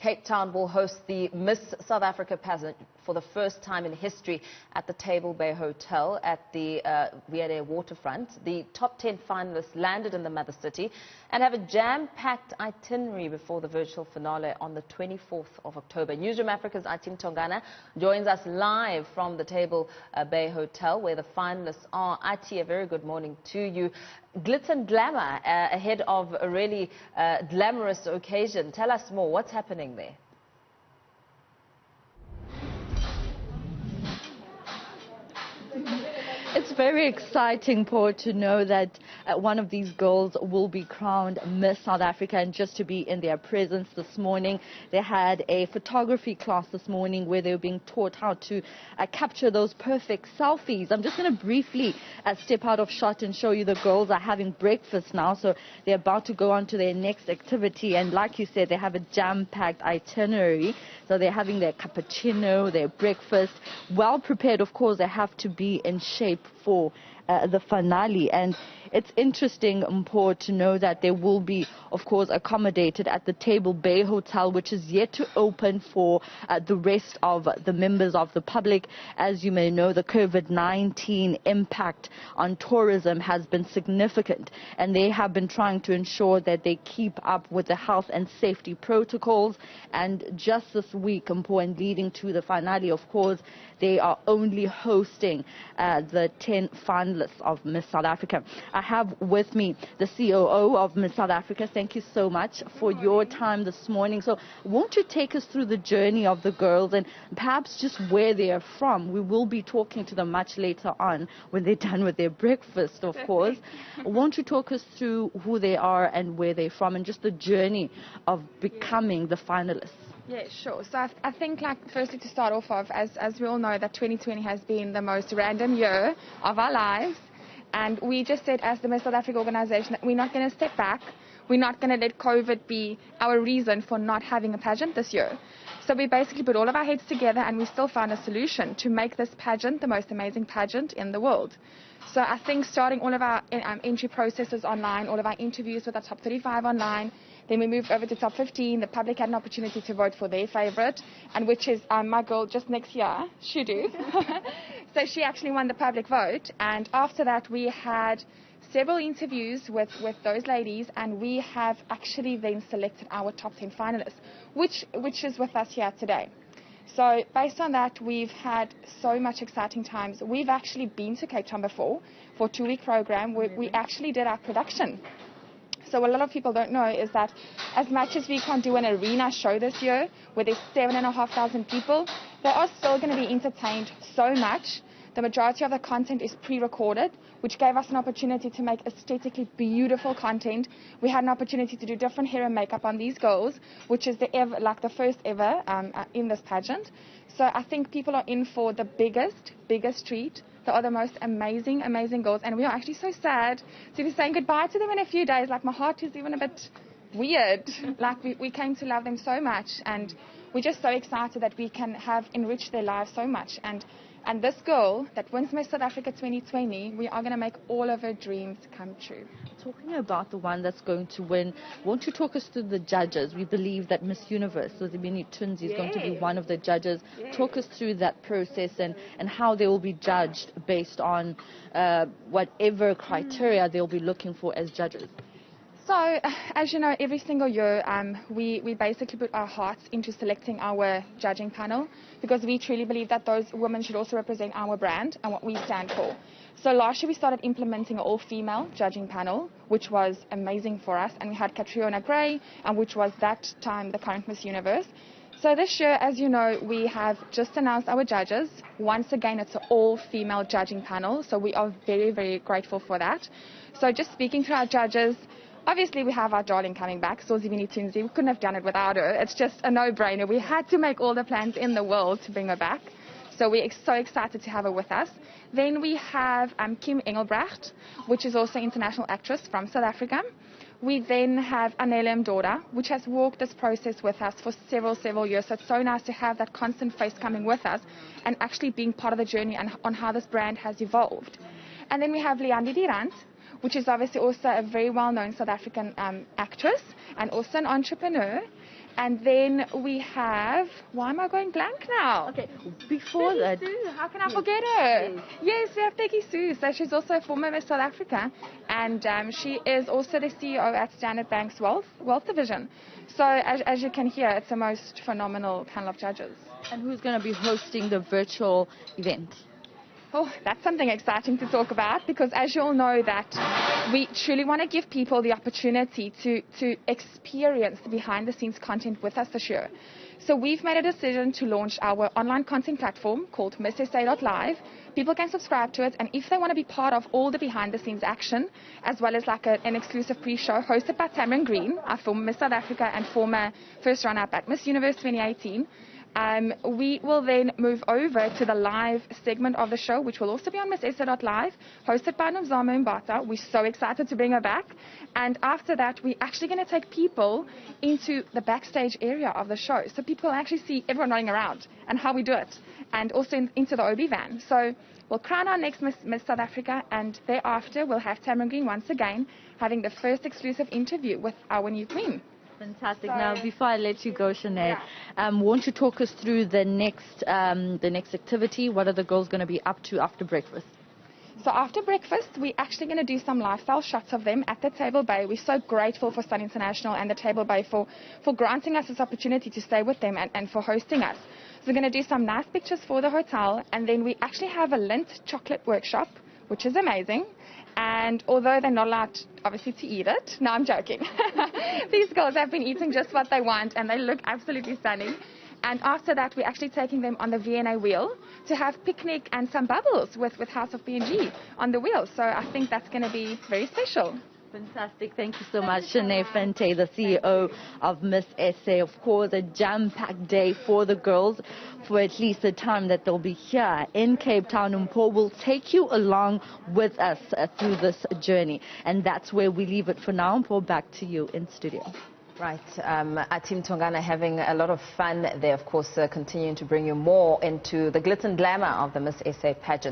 Cape Town will host the Miss South Africa pageant for the first time in history at the Table Bay Hotel at the Viere waterfront. The top 10 finalists landed in the mother city and have a jam-packed itinerary before the virtual finale on the 24th of October. Newzroom Afrika's Athi Mtongana joins us live from the Table Bay Hotel where the finalists are. Athi, a very good morning to you. Glitz and glamour ahead of a really glamorous occasion. Tell us more. What's happening there? It's very exciting, Paul, to know that one of these girls will be crowned Miss South Africa, and just to be in their presence this morning. They had a photography class this morning where they were being taught how to capture those perfect selfies. I'm just going to briefly step out of shot and show you the girls are having breakfast now, so they're about to go on to their next activity. And like you said, they have a jam-packed itinerary, so they're having their cappuccino, their breakfast, well prepared. Of course, they have to be in shape for the finale. And it's interesting, Mpho, to know that they will be, of course, accommodated at the Table Bay Hotel, which is yet to open for the rest of the members of the public. As you may know, the COVID-19 impact on tourism has been significant, and they have been trying to ensure that they keep up with the health and safety protocols. And just this week, Mpho, and leading to the finale, of course, they are only hosting the 10 finalists of Miss South Africa. I have with me the COO of Miss South Afrika. Thank you so much for your time this morning. So won't you take us through the journey of the girls and perhaps just where they are from? We will be talking to them much later on when they're done with their breakfast, of course. Won't you talk us through who they are and where they're from and just the journey of becoming the finalists? Yeah, sure. So I think, firstly, to start off of, as we all know, that 2020 has been the most random year of our lives. And we just said, as the Miss South Africa organization, that we're not going to step back. We're not going to let COVID be our reason for not having a pageant this year. So we basically put all of our heads together, and we still found a solution to make this pageant the most amazing pageant in the world. So I think starting all of our entry processes online, all of our interviews with our top 35 online. Then we moved over to top 15. The public had an opportunity to vote for their favorite, and which is my girl just next year, Shudu. So she actually won the public vote. And after that, we had several interviews with those ladies, and we have actually then selected our top 10 finalists, which is with us here today. So based on that, we've had so much exciting times. We've actually been to Cape Town before for a 2-week program where we actually did our production. So a lot of people don't know is that as much as we can't do an arena show this year where there's 7,500 people, they are still going to be entertained so much. The majority of the content is pre-recorded, which gave us an opportunity to make aesthetically beautiful content. We had an opportunity to do different hair and makeup on these girls, which is the first ever in this pageant. So I think people are in for the biggest treat. They are the most amazing girls, and we are actually so sad to be saying goodbye to them in a few days. My heart is even a bit weird. We came to love them so much, and we're just so excited that we can have enriched their lives so much. And this girl that wins Miss South Africa 2020, we are going to make all of her dreams come true. Talking about the one that's going to win, won't you talk us through the judges? We believe that Miss Universe, so the Mini Twins, is going to be one of the judges. Talk us through that process and how they will be judged based on whatever criteria they'll be looking for as judges. So, as you know, every single year we basically put our hearts into selecting our judging panel, because we truly believe that those women should also represent our brand and what we stand for. So last year we started implementing an all-female judging panel, which was amazing for us, and we had Catriona Gray, and which was that time the current Miss Universe. So this year, as you know, we have just announced our judges. Once again, it's an all-female judging panel, so we are very, very grateful for that. So just speaking to our judges, obviously, we have our darling coming back, Mini Twins. We couldn't have done it without her. It's just a no-brainer. We had to make all the plans in the world to bring her back. So we're so excited to have her with us. Then we have Kim Engelbrecht, which is also an international actress from South Africa. We then have Anele Mdoda, which has walked this process with us for several years. So it's so nice to have that constant face coming with us and actually being part of the journey and on how this brand has evolved. And then we have Leandi Dirant, which is obviously also a very well-known South African actress and also an entrepreneur. And then we have, why am I going blank now? Okay, before that, Sue, how can I forget her? Yes, we have Peggy Sue. So she's also a former Miss South Africa, and she is also the CEO at Standard Bank's Wealth Division. So as you can hear, it's the most phenomenal panel of judges. and who's going to be hosting the virtual event? Oh, that's something exciting to talk about, because as you all know that we truly want to give people the opportunity to experience the behind-the-scenes content with us this year. So we've made a decision to launch our online content platform called MissSA.live. People can subscribe to it, and if they want to be part of all the behind-the-scenes action, as well as like an exclusive pre-show hosted by Tamron Green, our former Miss South Africa and former first runner-up at Miss Universe 2018, we will then move over to the live segment of the show, which will also be on MissSA.live, hosted by Newzroom Afrika. We're so excited to bring her back. And after that, we're actually going to take people into the backstage area of the show, so people actually see everyone running around and how we do it, and also into the OB van. So we'll crown our next Miss South Africa, and thereafter we'll have Tamron Green once again having the first exclusive interview with our new queen. Fantastic. Now, before I let you go, Shane, won't you talk us through the next activity? What are the girls going to be up to after breakfast? So after breakfast, we're actually going to do some lifestyle shots of them at the Table Bay. We're so grateful for Sun International and the Table Bay for granting us this opportunity to stay with them and for hosting us. So we're going to do some nice pictures for the hotel, and then we actually have a Lindt chocolate workshop, which is amazing. And although they're not allowed, obviously, to eat it, no, I'm joking. These girls have been eating just what they want, and they look absolutely stunning. And after that, we're actually taking them on the V&A wheel to have picnic and some bubbles with House of B&G on the wheel. So I think that's going to be very special. Fantastic. Thank you so much, Schane Venter, the CEO of Miss SA. Of course, a jam-packed day for the girls for at least the time that they'll be here in Cape Town. And Paul will take you along with us through this journey. And that's where we leave it for now. Paul, back to you in studio. Right. Athi Mtongana having a lot of fun there, of course, continuing to bring you more into the glitz and glamour of the Miss SA pageant.